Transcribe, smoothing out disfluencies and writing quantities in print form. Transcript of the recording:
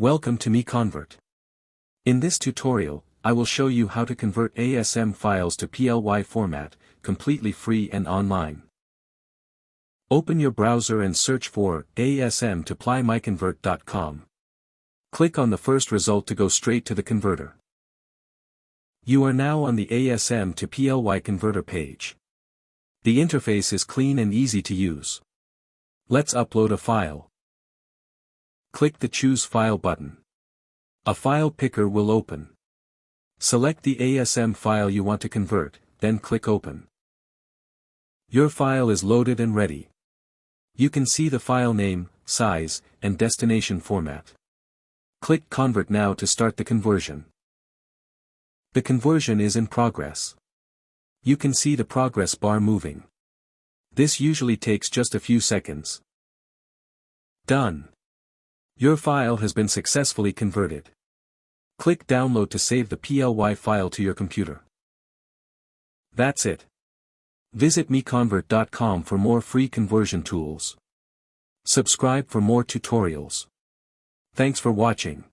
Welcome to MiConvert. In this tutorial, I will show you how to convert ASM files to PLY format, completely free and online. Open your browser and search for ASM to PLY Click on the first result to go straight to the converter. You are now on the ASM to PLY converter page. The interface is clean and easy to use. Let's upload a file. Click the Choose File button. A file picker will open. Select the ASM file you want to convert, then click Open. Your file is loaded and ready. You can see the file name, size, and destination format. Click Convert now to start the conversion. The conversion is in progress. You can see the progress bar moving. This usually takes just a few seconds. Done. Your file has been successfully converted. Click Download to save the PLY file to your computer. That's it. Visit MiConvert.com for more free conversion tools. Subscribe for more tutorials. Thanks for watching.